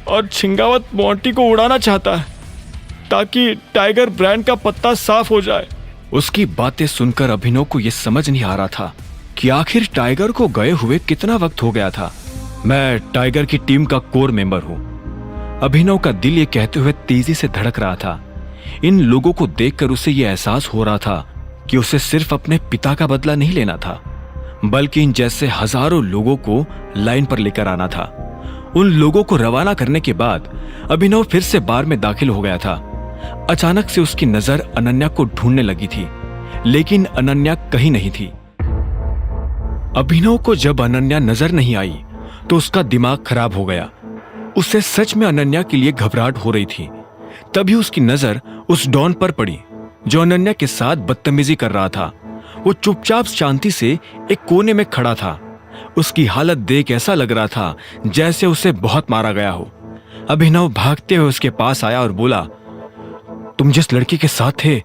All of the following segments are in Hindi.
और छिंगावत मोंटी को उड़ाना चाहता है ताकि टाइगर ब्रांड का पत्ता साफ हो जाए। उसकी बातें सुनकर अभिनव को यह समझ नहीं आ रहा था कि आखिर टाइगर को गए हुए कितना वक्त हो गया था। मैं टाइगर की टीम का कोर मेंबर हूं। अभिनव का दिल ये कहते हुए तेजी से धड़क रहा था। इन लोगों को देखकर उसे यह एहसास हो रहा था कि उसे सिर्फ अपने पिता का बदला नहीं लेना था, बल्कि इन जैसे हजारों लोगों को लाइन पर लेकर आना था। उन लोगों को रवाना करने के बाद अभिनव फिर से बार में दाखिल हो गया था। अचानक से उसकी नजर अनन्या को ढूंढने लगी थी, लेकिन अनन्या कहीं नहीं थी। अभिनव को जब अनन्या नजर नहीं आई तो उसका दिमाग खराब हो गया। उसे सच में अनन्या के लिए घबराहट हो रही थी। तभी उसकी नजर उस डॉन पर पड़ी जो अनन्या के साथ बदतमीजी कर रहा था। वो चुपचाप शांति से एक कोने में खड़ा था। उसकी हालत देख ऐसा लग रहा था जैसे उसे बहुत मारा गया हो। अभिनव भागते हुए उसके पास आया और बोला, तुम जिस लड़की के साथ थे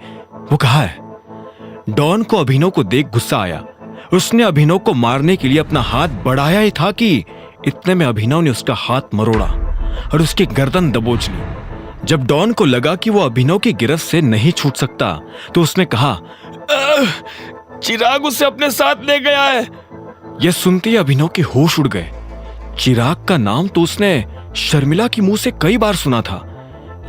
वो कहाँ है? डॉन को अभिनव को देख गुस्सा आया। उसने अभिनव को मारने के लिए अपना हाथ बढ़ाया ही था कि इतने में अभिनव ने उसका हाथ मरोड़ा और उसकी गर्दन दबोच ली। जब डॉन को लगा कि वो अभिनव की गिरफ्त से नहीं छूट सकता तो उसने कहा, चिराग उसे अपने साथ ले गया है। यह सुनते ही अभिनव के होश उड़ गए। चिराग का नाम तो उसने शर्मिला की मुंह से कई बार सुना था,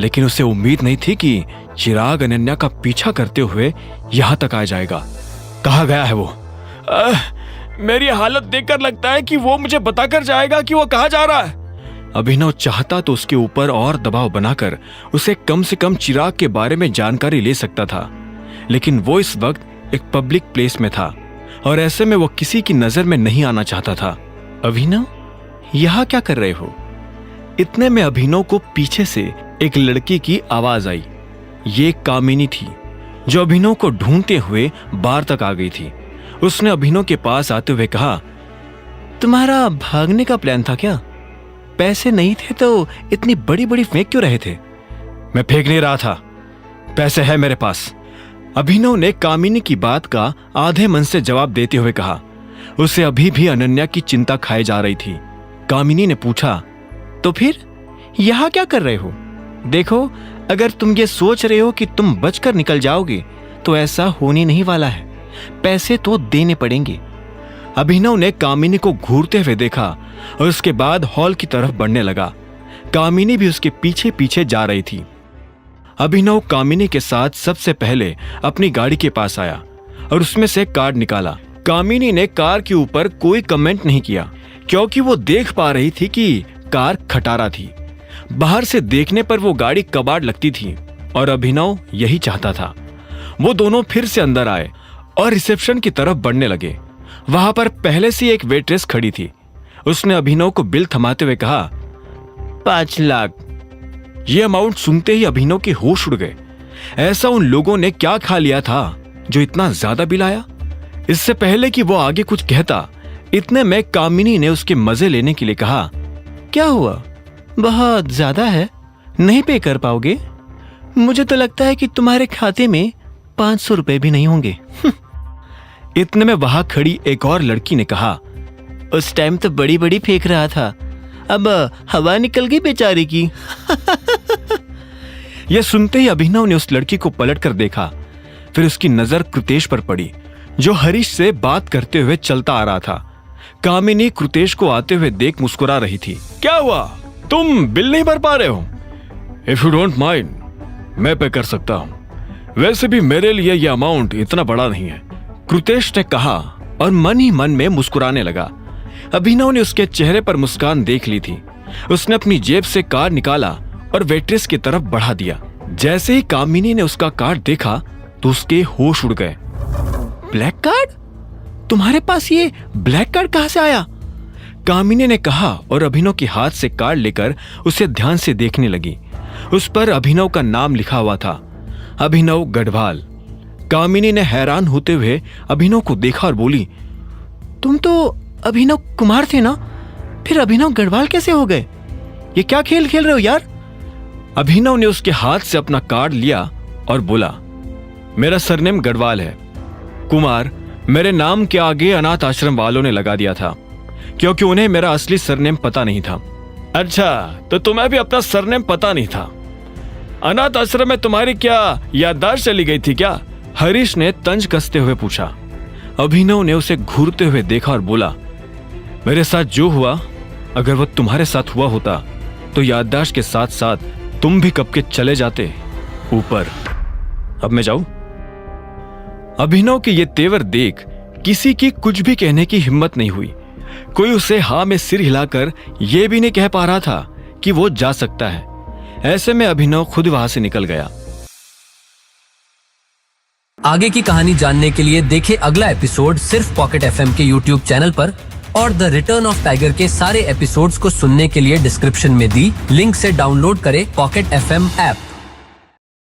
लेकिन उसे उम्मीद नहीं थी कि चिराग अनन्या का पीछा करते हुए यहां तक आ जाएगा। कहाँ गया है वो? मेरी हालत देखकर लगता है कि वो मुझे बताकर जाएगा कि वो कहाँ जा रहा है। अभिनव चाहता तो उसके ऊपर और दबाव बनाकर उसे कम से कम चिराग के बारे में जानकारी ले सकता था, लेकिन वो इस वक्त एक पब्लिक प्लेस में था और ऐसे में वो किसी की नजर में नहीं आना चाहता था। अभिनव, यहां क्या कर रहे हो? इतने में अभिनव को पीछे से एक लड़की की आवाज आई। ये कामिनी थी जो अभिनव को ढूंढते हुए बार तक आ गई थी। उसने अभिनव के पास आते हुए कहा, तुम्हारा भागने का प्लान था क्या? पैसे नहीं थे तो इतनी बड़ी बड़ी फेंक क्यों रहे थे? मैं फेंक नहीं रहा था, पैसे है मेरे पास। अभिनव ने कामिनी की बात का आधे मन से जवाब देते हुए कहा। उसे अभी भी अनन्या की चिंता खाए जा रही थी। कामिनी ने पूछा, तो फिर यहां क्या कर रहे हो? देखो, अगर तुम ये सोच रहे हो कि तुम बचकर निकल जाओगे तो ऐसा होने नहीं वाला है। पैसे तो देने पड़ेंगे। अभिनव ने कामिनी को घूरते हुए देखा और उसके बाद हॉल की तरफ बढ़ने लगा। कामिनी भी उसके पीछे पीछे जा रही थी। अभिनव कामिनी के साथ सबसे पहले अपनी गाड़ी के पास आया और उसमें से कार्ड निकाला। कामिनी ने कार के ऊपर कोई कमेंट नहीं किया क्योंकि वो देख पा रही थी कि कार खटारा थी। बाहर से देखने पर वो गाड़ी कबाड़ लगती थी और अभिनव यही चाहता था। वो दोनों फिर से अंदर आए और रिसेप्शन की तरफ बढ़ने लगे। वहां पर पहले से एक वेट्रेस खड़ी थी। उसने अभिनव को बिल थमाते हुए कहा, 5 लाख। यह अमाउंट सुनते ही अभिनव के होश उड़ गए। ऐसा उन लोगों ने क्या खा लिया था जो इतना ज्यादा बिल आया? इससे पहले कि वो आगे कुछ कहता, इतने में कामिनी ने उसके मजे लेने के लिए कहा, क्या हुआ? बहुत ज्यादा है, नहीं पे कर पाओगे? मुझे तो लगता है कि तुम्हारे खाते में 500 रुपए भी नहीं होंगे। इतने में वहां खड़ी एक और लड़की ने कहा, उस टाइम तो बड़ी बड़ी फेंक रहा था, अब हवा निकल गई बेचारी की। यह सुनते ही अभिनव ने उस लड़की को पलट कर देखा। फिर उसकी नजर कृतेश पर पड़ी जो हरीश से बात करते हुए चलता आ रहा था। कामिनी कृतेश को आते हुए देख मुस्कुरा रही थी। क्या हुआ? तुम बिल नहीं भर पा रहे हो? इफ यू डोंट माइंड, मैं पे कर सकता हूं। वैसे भी मेरे लिए यह अमाउंट इतना बड़ा नहीं है, कृतेश ने कहा और मन ही मन में मुस्कुराने लगा। अभिनव ने उसके चेहरे पर मुस्कान देख ली थी। उसने अपनी जेब से कार्ड निकाला और वेट्रेस की तरफ बढ़ा दिया। जैसे ही कामिनी ने उसका कार्ड देखा तो उसके होश उड़ गए। Black card? तुम्हारे पास ये ब्लैक कार्ड कहां से आया? कामिनी ने कहा और अभिनव के हाथ से कार्ड लेकर उसे ध्यान से देखने लगी। उस पर अभिनव का नाम लिखा हुआ था, अभिनव गढ़वाल। कामिनी ने हैरान होते हुए अभिनव को देखा और बोली, तुम तो अभिनव कुमार थे ना, फिर अभिनव गढ़वाल कैसे हो गए? ये क्या खेल खेल रहे हो यार? अभिनव ने उसके हाथ से अपना कार्ड लिया और बोला, मेरा सरनेम गढ़वाल है। कुमार मेरे नाम के आगे अनाथ आश्रम वालों ने लगा दिया था क्योंकि उन्हें मेरा असली सरनेम पता नहीं था। अच्छा, तो तुम्हें भी अपना सरनेम पता नहीं था। अनाथ आश्रम में तुम्हारी क्या याददाश्त चली गई थी क्या? हरीश ने तंज कसते हुए पूछा। अभिनव ने उसे घूरते हुए देखा और बोला, मेरे साथ जो हुआ, अगर वो तुम्हारे साथ हुआ होता तो याददाश्त के साथ साथ तुम भी कब के चले जाते ऊपर। अब मैं जाऊं? अभिनव के ये तेवर देख किसी की कुछ भी कहने की हिम्मत नहीं हुई। कोई उसे हाँ में सिर हिलाकर यह भी नहीं कह पा रहा था कि वो जा सकता है। ऐसे में अभिनव खुद वहां से निकल गया। आगे की कहानी जानने के लिए देखें अगला एपिसोड सिर्फ पॉकेट एफएम के यूट्यूब चैनल पर, और द रिटर्न ऑफ टाइगर के सारे एपिसोड्स को सुनने के लिए डिस्क्रिप्शन में दी लिंक से डाउनलोड करें पॉकेट एफएम ऐप।